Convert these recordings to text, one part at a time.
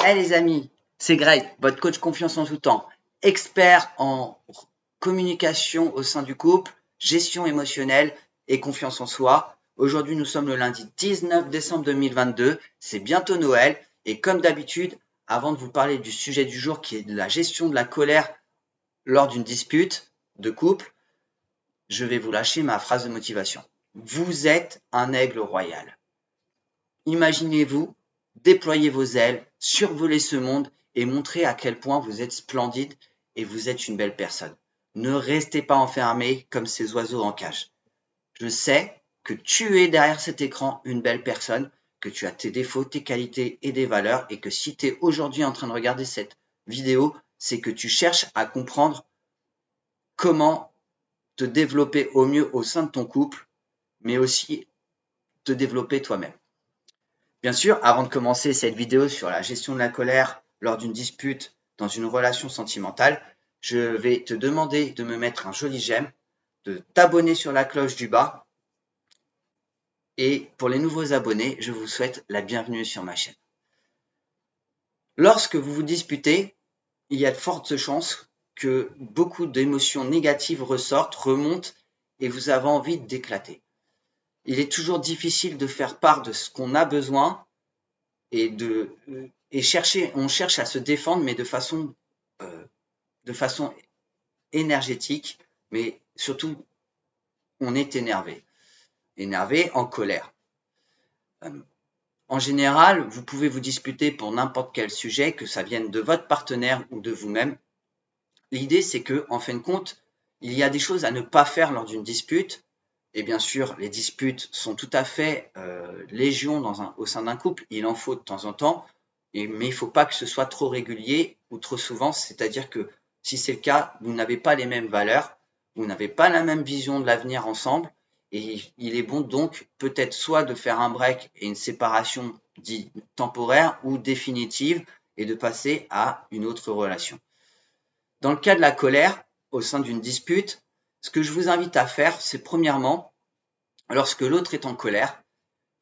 Hey les amis, c'est Greg, votre coach confiance en tout temps, expert en communication au sein du couple, gestion émotionnelle et confiance en soi. Aujourd'hui, nous sommes le lundi 19 décembre 2022, c'est bientôt Noël et comme d'habitude, avant de vous parler du sujet du jour qui est de la gestion de la colère lors d'une dispute de couple, je vais vous lâcher ma phrase de motivation. Vous êtes un aigle royal. Imaginez-vous, déployez vos ailes, survolez ce monde et montrez à quel point vous êtes splendide et vous êtes une belle personne. Ne restez pas enfermé comme ces oiseaux en cage. Je sais que tu es derrière cet écran une belle personne, que tu as tes défauts, tes qualités et des valeurs et que si tu es aujourd'hui en train de regarder cette vidéo, c'est que tu cherches à comprendre comment te développer au mieux au sein de ton couple, mais aussi te développer toi-même. Bien sûr, avant de commencer cette vidéo sur la gestion de la colère lors d'une dispute dans une relation sentimentale, je vais te demander de me mettre un joli j'aime, de t'abonner sur la cloche du bas et pour les nouveaux abonnés, je vous souhaite la bienvenue sur ma chaîne. Lorsque vous vous disputez, il y a de fortes chances que beaucoup d'émotions négatives ressortent, remontent et vous avez envie d'éclater. Il est toujours difficile de faire part de ce qu'on a besoin et on cherche à se défendre, mais de façon énergétique, mais surtout, on est énervé, en colère. En général, vous pouvez vous disputer pour n'importe quel sujet, que ça vienne de votre partenaire ou de vous-même. L'idée, c'est que, en fin de compte, il y a des choses à ne pas faire lors d'une dispute. Et bien sûr, les disputes sont tout à fait légion au sein d'un couple. Il en faut de temps en temps, mais il ne faut pas que ce soit trop régulier ou trop souvent. C'est-à-dire que si c'est le cas, vous n'avez pas les mêmes valeurs, vous n'avez pas la même vision de l'avenir ensemble. Et il est bon donc peut-être soit de faire un break et une séparation dite temporaire ou définitive et de passer à une autre relation. Dans le cas de la colère, au sein d'une dispute, ce que je vous invite à faire, c'est premièrement, lorsque l'autre est en colère,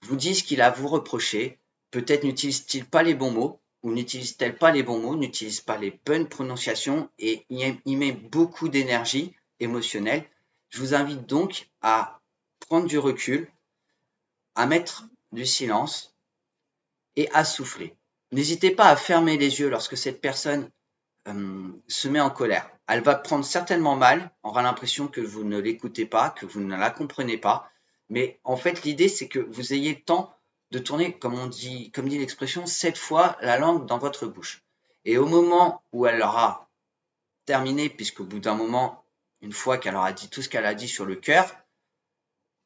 vous dites ce qu'il a à vous reprocher, peut-être n'utilise-t-il pas les bons mots, ou n'utilise-t-elle pas les bons mots, n'utilise pas les bonnes prononciations et y met beaucoup d'énergie émotionnelle. Je vous invite donc à prendre du recul, à mettre du silence et à souffler. N'hésitez pas à fermer les yeux lorsque cette personne se met en colère. Elle va prendre certainement mal, on aura l'impression que vous ne l'écoutez pas, que vous ne la comprenez pas. Mais en fait, l'idée, c'est que vous ayez le temps de tourner, comme dit l'expression, 7 fois la langue dans votre bouche. Et au moment où elle aura terminé, puisqu'au bout d'un moment, une fois qu'elle aura dit tout ce qu'elle a dit sur le cœur,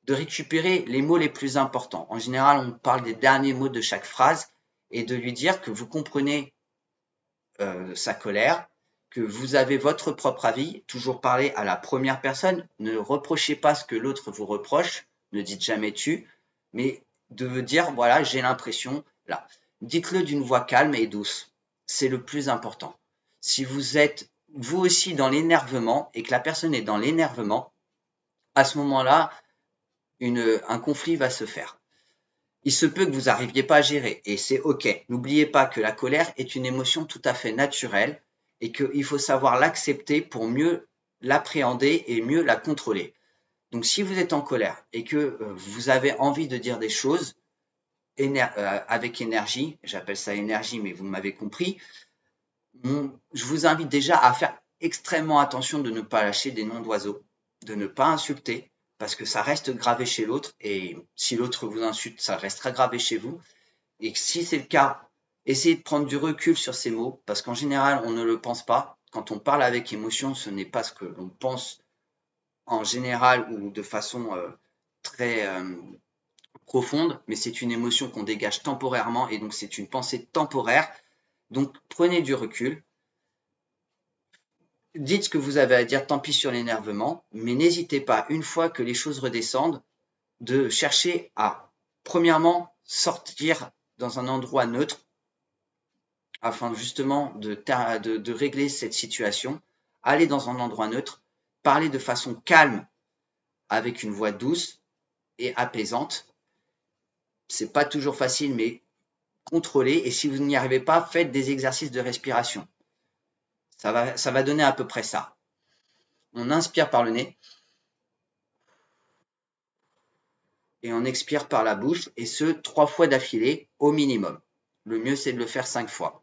de récupérer les mots les plus importants. En général, on parle des derniers mots de chaque phrase et de lui dire que vous comprenez sa colère, que vous avez votre propre avis, toujours parler à la première personne, ne reprochez pas ce que l'autre vous reproche, ne dites jamais tu, mais de dire voilà, j'ai l'impression, là. Dites-le d'une voix calme et douce, c'est le plus important. Si vous êtes vous aussi dans l'énervement et que la personne est dans l'énervement, à ce moment-là, un conflit va se faire. Il se peut que vous n'arriviez pas à gérer et c'est ok. N'oubliez pas que la colère est une émotion tout à fait naturelle et qu'il faut savoir l'accepter pour mieux l'appréhender et mieux la contrôler. Donc si vous êtes en colère et que vous avez envie de dire des choses avec énergie, j'appelle ça énergie mais vous m'avez compris, je vous invite déjà à faire extrêmement attention de ne pas lâcher des noms d'oiseaux, de ne pas insulter, parce que ça reste gravé chez l'autre, et si l'autre vous insulte, ça restera gravé chez vous. Et si c'est le cas, essayez de prendre du recul sur ces mots, parce qu'en général, on ne le pense pas. Quand on parle avec émotion, ce n'est pas ce que l'on pense en général ou de façon très profonde, mais c'est une émotion qu'on dégage temporairement, et donc c'est une pensée temporaire. Donc prenez du recul. Dites ce que vous avez à dire, tant pis sur l'énervement, mais n'hésitez pas, une fois que les choses redescendent, de chercher à, premièrement, sortir dans un endroit neutre, afin justement de régler cette situation, aller dans un endroit neutre, parler de façon calme, avec une voix douce et apaisante. C'est pas toujours facile, mais contrôlez et si vous n'y arrivez pas, faites des exercices de respiration. Ça va donner à peu près ça. On inspire par le nez et on expire par la bouche et ce 3 fois d'affilée au minimum. Le mieux, c'est de le faire 5 fois.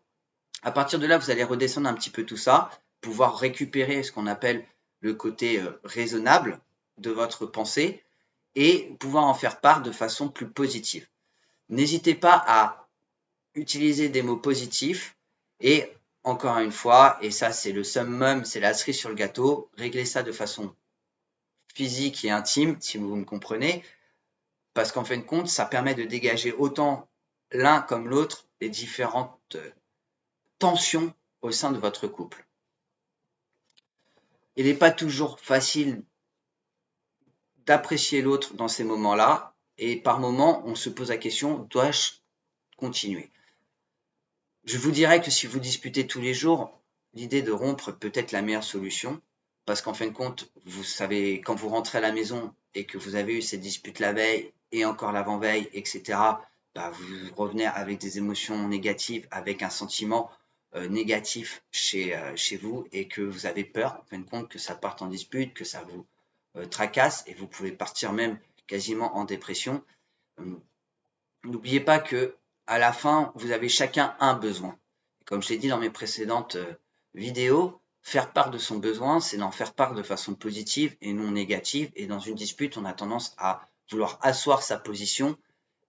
À partir de là, vous allez redescendre un petit peu tout ça, pouvoir récupérer ce qu'on appelle le côté raisonnable de votre pensée et pouvoir en faire part de façon plus positive. N'hésitez pas à utiliser des mots positifs et encore une fois, et ça c'est le summum, c'est la cerise sur le gâteau, réglez ça de façon physique et intime, si vous me comprenez, parce qu'en fin de compte, ça permet de dégager autant l'un comme l'autre les différentes tensions au sein de votre couple. Il n'est pas toujours facile d'apprécier l'autre dans ces moments-là, et par moments, on se pose la question, dois-je continuer? Je vous dirais que si vous disputez tous les jours, l'idée de rompre peut être la meilleure solution, parce qu'en fin de compte, vous savez, quand vous rentrez à la maison et que vous avez eu cette dispute la veille et encore l'avant-veille, etc., bah, vous revenez avec des émotions négatives, avec un sentiment négatif chez vous et que vous avez peur, en fin de compte, que ça parte en dispute, que ça vous tracasse et vous pouvez partir même quasiment en dépression. N'oubliez pas que à la fin, vous avez chacun un besoin. Comme je l'ai dit dans mes précédentes vidéos, faire part de son besoin, c'est d'en faire part de façon positive et non négative. Et dans une dispute, on a tendance à vouloir asseoir sa position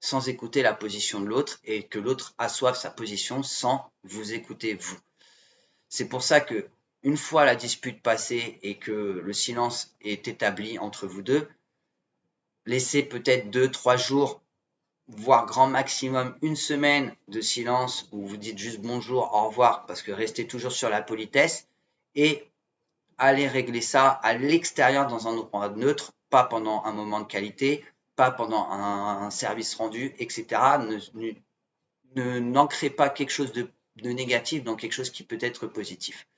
sans écouter la position de l'autre et que l'autre assoive sa position sans vous écouter vous. C'est pour ça que une fois la dispute passée et que le silence est établi entre vous deux, laissez peut-être 2-3 jours voire grand maximum une semaine de silence où vous dites juste bonjour, au revoir, parce que restez toujours sur la politesse et allez régler ça à l'extérieur dans un endroit neutre, pas pendant un moment de qualité, pas pendant un service rendu, etc. N'ancrez pas quelque chose de négatif dans quelque chose qui peut être positif.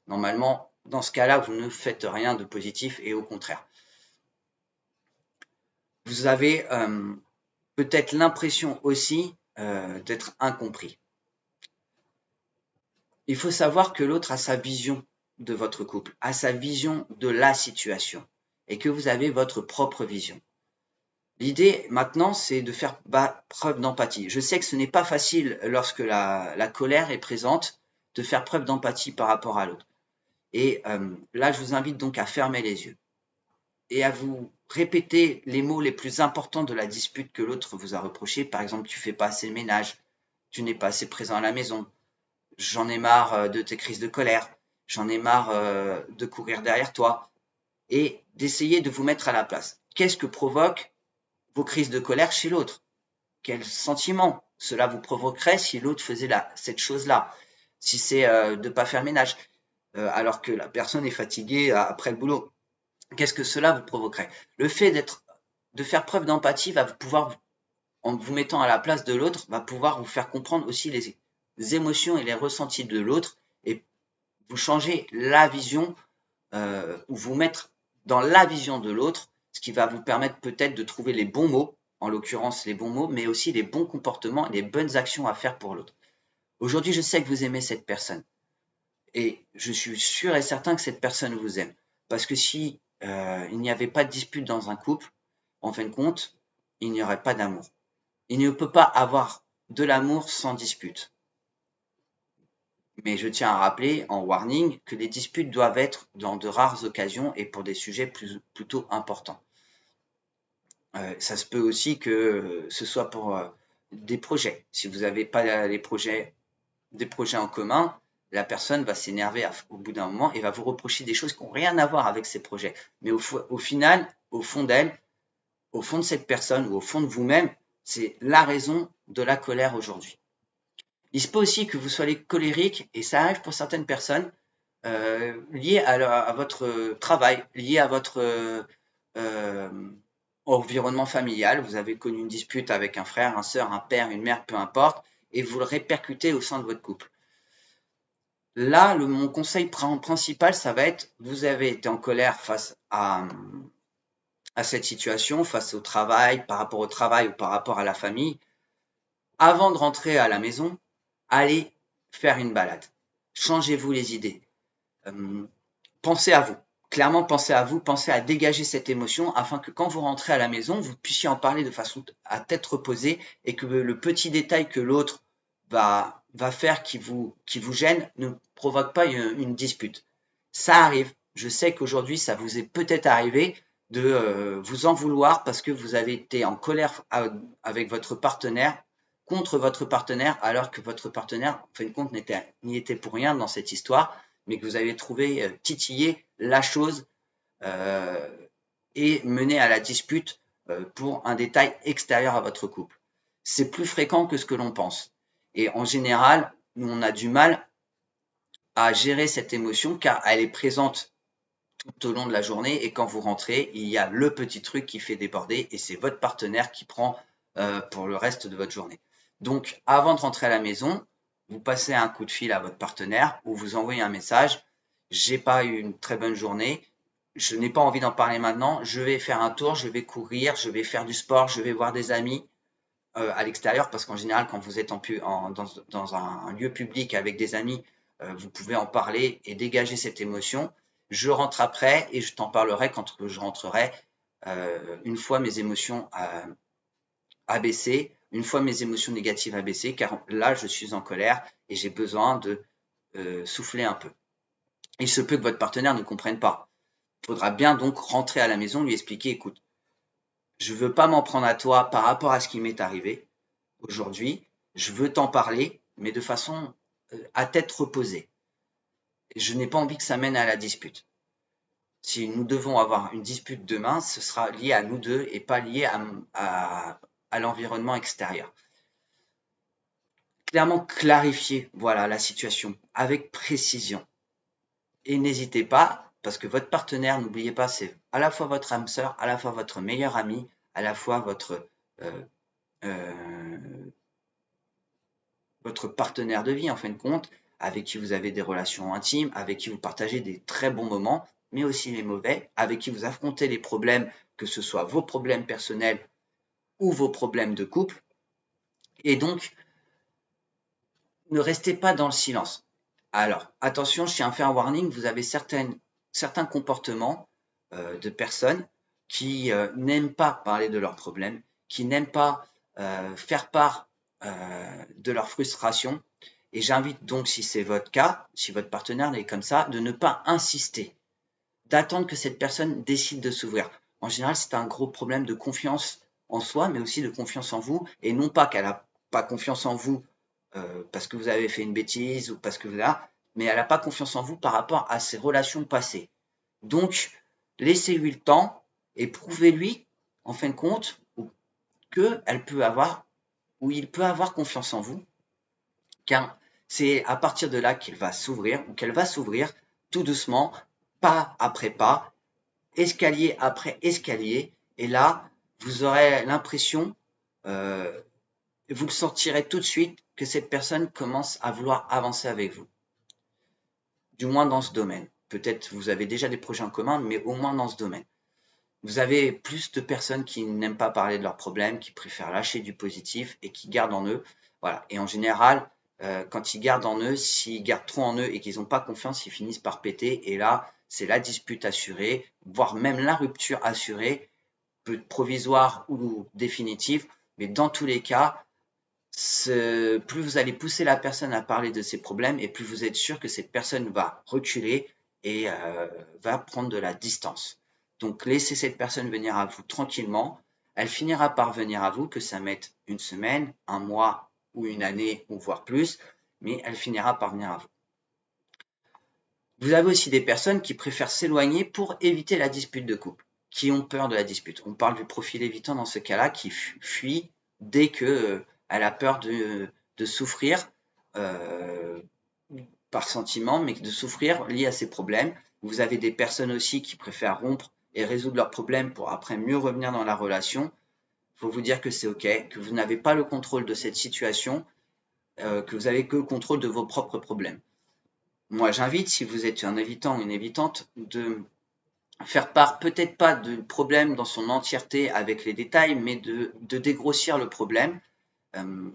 Normalement, dans ce cas-là, vous ne faites rien de positif et au contraire. Vous avez peut-être l'impression aussi d'être incompris. Il faut savoir que l'autre a sa vision de votre couple, a sa vision de la situation et que vous avez votre propre vision. L'idée maintenant, c'est de faire preuve d'empathie. Je sais que ce n'est pas facile lorsque la colère est présente de faire preuve d'empathie par rapport à l'autre. Et là, je vous invite donc à fermer les yeux et à vous répéter les mots les plus importants de la dispute que l'autre vous a reproché. Par exemple, tu fais pas assez le ménage, tu n'es pas assez présent à la maison, j'en ai marre de tes crises de colère, j'en ai marre de courir derrière toi, et d'essayer de vous mettre à la place. Qu'est-ce que provoquent vos crises de colère chez l'autre? Quel sentiment cela vous provoquerait si l'autre faisait cette chose-là? Si c'est de ne pas faire ménage, alors que la personne est fatiguée après le boulot, qu'est-ce que cela vous provoquerait? Le fait de faire preuve d'empathie va pouvoir, en vous mettant à la place de l'autre, va pouvoir vous faire comprendre aussi les émotions et les ressentis de l'autre et vous changer la vision ou vous mettre dans la vision de l'autre, ce qui va vous permettre peut-être de trouver les bons mots, en l'occurrence les bons mots, mais aussi les bons comportements et les bonnes actions à faire pour l'autre. Aujourd'hui, je sais que vous aimez cette personne et je suis sûr et certain que cette personne vous aime. Parce que si il n'y avait pas de dispute dans un couple, en fin de compte, il n'y aurait pas d'amour. Il ne peut pas avoir de l'amour sans dispute. Mais je tiens à rappeler en warning que les disputes doivent être dans de rares occasions et pour des sujets plutôt importants. Ça se peut aussi que ce soit pour des projets. Si vous n'avez pas des projets en commun, la personne va s'énerver au bout d'un moment et va vous reprocher des choses qui n'ont rien à voir avec ces projets. Mais au final, au fond d'elle, au fond de cette personne ou au fond de vous-même, c'est la raison de la colère aujourd'hui. Il se peut aussi que vous soyez colérique, et ça arrive pour certaines personnes, lié à votre travail, lié à votre environnement familial. Vous avez connu une dispute avec un frère, une sœur, un père, une mère, peu importe, et vous le répercutez au sein de votre couple. Là, mon conseil principal, ça va être, vous avez été en colère face à cette situation, face au travail, par rapport au travail ou par rapport à la famille. avant de rentrer à la maison, allez faire une balade. Changez-vous les idées. Pensez à vous. Clairement, pensez à vous, pensez à dégager cette émotion afin que quand vous rentrez à la maison, vous puissiez en parler de façon à tête reposée et que le petit détail que l'autre va faire qui vous gêne ne provoque pas une dispute. Ça arrive. Je sais qu'aujourd'hui, ça vous est peut-être arrivé de vous en vouloir parce que vous avez été en colère avec votre partenaire, contre votre partenaire, alors que votre partenaire, en fin de compte, n'y était pour rien dans cette histoire, mais que vous avez trouvé titiller la chose et mené à la dispute pour un détail extérieur à votre couple. C'est plus fréquent que ce que l'on pense. Et en général, nous, on a du mal à gérer cette émotion car elle est présente tout au long de la journée et quand vous rentrez, il y a le petit truc qui fait déborder et c'est votre partenaire qui prend pour le reste de votre journée. Donc, avant de rentrer à la maison, vous passez un coup de fil à votre partenaire ou vous envoyez un message. J'ai pas eu une très bonne journée. Je n'ai pas envie d'en parler maintenant. Je vais faire un tour, je vais courir, je vais faire du sport, je vais voir des amis à l'extérieur parce qu'en général, quand vous êtes dans un lieu public avec des amis, vous pouvez en parler et dégager cette émotion. Je rentre après et je t'en parlerai quand je rentrerai une fois mes émotions abaissées, une fois mes émotions négatives abaissées, car là, je suis en colère et j'ai besoin de souffler un peu. Il se peut que votre partenaire ne comprenne pas. Il faudra bien donc rentrer à la maison, lui expliquer, écoute, je ne veux pas m'en prendre à toi par rapport à ce qui m'est arrivé aujourd'hui, je veux t'en parler, mais de façon à tête reposée. Je n'ai pas envie que ça mène à la dispute. Si nous devons avoir une dispute demain, ce sera lié à nous deux et pas lié à l'environnement extérieur. Clairement clarifier voilà, la situation avec précision. Et n'hésitez pas, parce que votre partenaire, n'oubliez pas, c'est à la fois votre âme sœur, à la fois votre meilleur ami, à la fois votre partenaire de vie en fin de compte, avec qui vous avez des relations intimes, avec qui vous partagez des très bons moments, mais aussi les mauvais, avec qui vous affrontez les problèmes, que ce soit vos problèmes personnels ou vos problèmes de couple. Et donc, ne restez pas dans le silence. Alors, attention, je tiens à faire un warning, vous avez certains comportements de personnes qui n'aiment pas parler de leurs problèmes, qui n'aiment pas faire part de leur frustration. Et j'invite donc, si c'est votre cas, si votre partenaire est comme ça, de ne pas insister, d'attendre que cette personne décide de s'ouvrir. En général, c'est un gros problème de confiance en soi, mais aussi de confiance en vous, et non pas qu'elle n'a pas confiance en vous parce que vous avez fait une bêtise ou parce que mais elle n'a pas confiance en vous par rapport à ses relations passées. Donc, laissez-lui le temps et prouvez-lui, en fin de compte, qu'elle peut avoir ou il peut avoir confiance en vous, car c'est à partir de là qu'il va s'ouvrir ou qu'elle va s'ouvrir tout doucement, pas après pas, escalier après escalier, et là, vous aurez l'impression, vous le sentirez tout de suite que cette personne commence à vouloir avancer avec vous. Du moins dans ce domaine. Peut-être vous avez déjà des projets en commun, mais au moins dans ce domaine. Vous avez plus de personnes qui n'aiment pas parler de leurs problèmes, qui préfèrent lâcher du positif et qui gardent en eux. Voilà. Et en général, quand ils gardent en eux, s'ils gardent trop en eux et qu'ils n'ont pas confiance, ils finissent par péter. Et là, c'est la dispute assurée, voire même la rupture assurée, peut être provisoire ou définitive. Mais dans tous les cas, plus vous allez pousser la personne à parler de ses problèmes et plus vous êtes sûr que cette personne va reculer et va prendre de la distance. Donc laissez cette personne venir à vous tranquillement. Elle finira par venir à vous, que ça mette une semaine, un mois ou une année ou voire plus, mais elle finira par venir à vous. Vous avez aussi des personnes qui préfèrent s'éloigner pour éviter la dispute de couple, qui ont peur de la dispute. On parle du profil évitant dans ce cas-là, qui fuit dès que elle a peur de souffrir par sentiment, mais de souffrir lié à ses problèmes. Vous avez des personnes aussi qui préfèrent rompre et résoudre leurs problèmes pour après mieux revenir dans la relation. Il faut vous dire que c'est OK, que vous n'avez pas le contrôle de cette situation, que vous avez que le contrôle de vos propres problèmes. Moi, j'invite, si vous êtes un évitant ou une évitante, de faire part peut-être pas du problème dans son entièreté avec les détails, mais de dégrossir le problème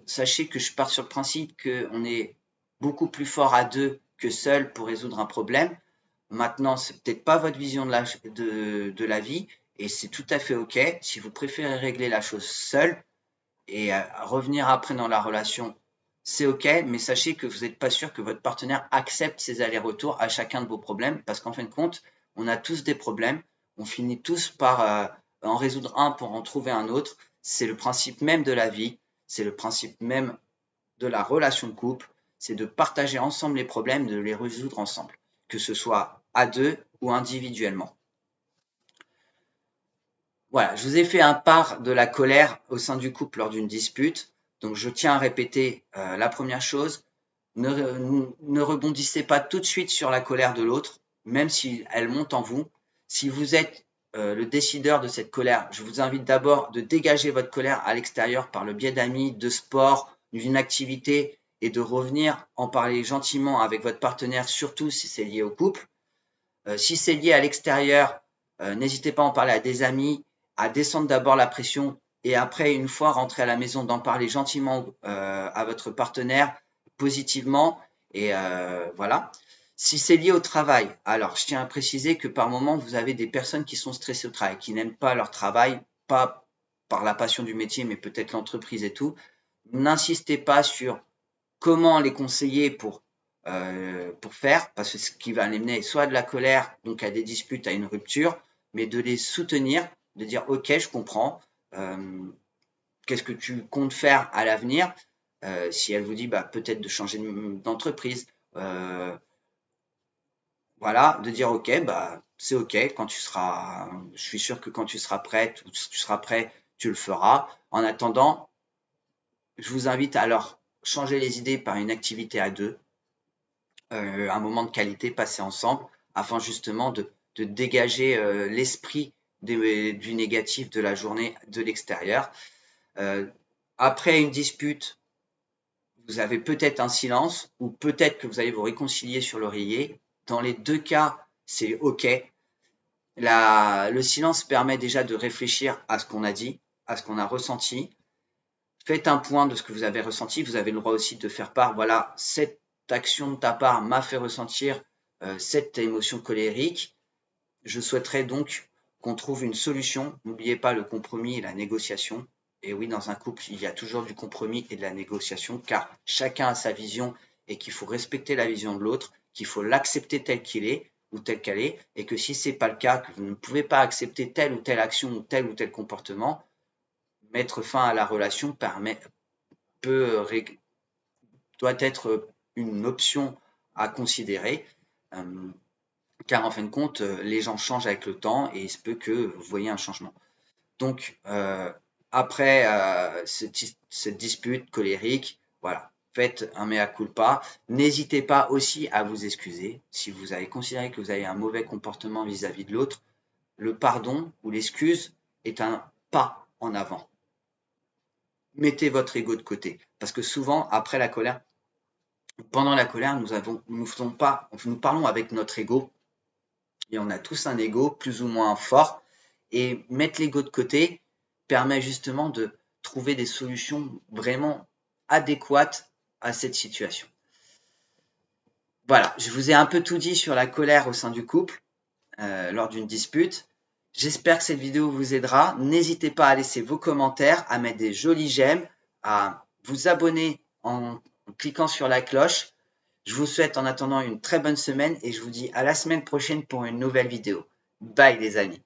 Sachez que je pars sur le principe qu'on est beaucoup plus fort à deux que seul pour résoudre un problème. Maintenant, c'est peut-être pas votre vision de la vie et c'est tout à fait OK. Si vous préférez régler la chose seul et revenir après dans la relation, c'est OK, mais sachez que vous n'êtes pas sûr que votre partenaire accepte ces allers-retours à chacun de vos problèmes parce qu'en fin de compte, on a tous des problèmes. On finit tous par en résoudre un pour en trouver un autre. C'est le principe même de la vie. C'est le principe même de la relation de couple. C'est de partager ensemble les problèmes, de les résoudre ensemble, que ce soit à deux ou individuellement. Voilà, je vous ai fait un part de la colère au sein du couple lors d'une dispute. Donc, je tiens à répéter la première chose. Ne rebondissez pas tout de suite sur la colère de l'autre, même si elle monte en vous. Si vous êtes le décideur de cette colère, je vous invite d'abord de dégager votre colère à l'extérieur par le biais d'amis, de sport, d'une activité et de revenir en parler gentiment avec votre partenaire, surtout si c'est lié au couple. Si c'est lié à l'extérieur, n'hésitez pas à en parler à des amis, à descendre d'abord la pression et après, une fois rentré à la maison, d'en parler gentiment à votre partenaire, positivement. Et voilà. Si c'est lié au travail, alors je tiens à préciser que par moment, vous avez des personnes qui sont stressées au travail, qui n'aiment pas leur travail, pas par la passion du métier, mais peut-être l'entreprise et tout. N'insistez pas sur comment les conseiller pour faire, parce que ce qui va les mener soit de la colère, donc à des disputes, à une rupture, mais de les soutenir, de dire ok, je comprends, qu'est-ce que tu comptes faire à l'avenir, si elle vous dit bah, peut-être de changer d'entreprise, voilà, de dire ok, bah c'est ok, quand tu seras, je suis sûr que quand tu seras prête ou tu seras prêt, tu le feras. En attendant, je vous invite à alors changer les idées par une activité à deux, un moment de qualité passé ensemble, afin justement de dégager l'esprit du négatif de la journée de l'extérieur. Après une dispute, vous avez peut-être un silence ou peut-être que vous allez vous réconcilier sur l'oreiller. Dans les deux cas, c'est OK. Le silence permet déjà de réfléchir à ce qu'on a dit, à ce qu'on a ressenti. Faites un point de ce que vous avez ressenti. Vous avez le droit aussi de faire part. Voilà, cette action de ta part m'a fait ressentir cette émotion colérique. Je souhaiterais donc qu'on trouve une solution. N'oubliez pas le compromis et la négociation. Et oui, dans un couple, il y a toujours du compromis et de la négociation, car chacun a sa vision et qu'il faut respecter la vision de l'autre, qu'il faut l'accepter tel qu'il est ou tel qu'elle est, et que si ce n'est pas le cas, que vous ne pouvez pas accepter telle ou telle action ou tel comportement, mettre fin à la relation doit être une option à considérer, car en fin de compte, les gens changent avec le temps et il se peut que vous voyez un changement. Donc, après cette dispute colérique, voilà, faites un mea culpa. N'hésitez pas aussi à vous excuser. Si vous avez considéré que vous avez un mauvais comportement vis-à-vis de l'autre, le pardon ou l'excuse est un pas en avant. Mettez votre ego de côté. Parce que souvent, après la colère, pendant la colère, nous parlons avec notre ego. Et on a tous un ego plus ou moins fort. Et mettre l'ego de côté permet justement de trouver des solutions vraiment adéquates à cette situation. Voilà, je vous ai un peu tout dit sur la colère au sein du couple lors d'une dispute. J'espère que cette vidéo vous aidera. N'hésitez pas à laisser vos commentaires, à mettre des jolis j'aime, à vous abonner en cliquant sur la cloche. Je vous souhaite en attendant une très bonne semaine et je vous dis à la semaine prochaine pour une nouvelle vidéo. Bye les amis.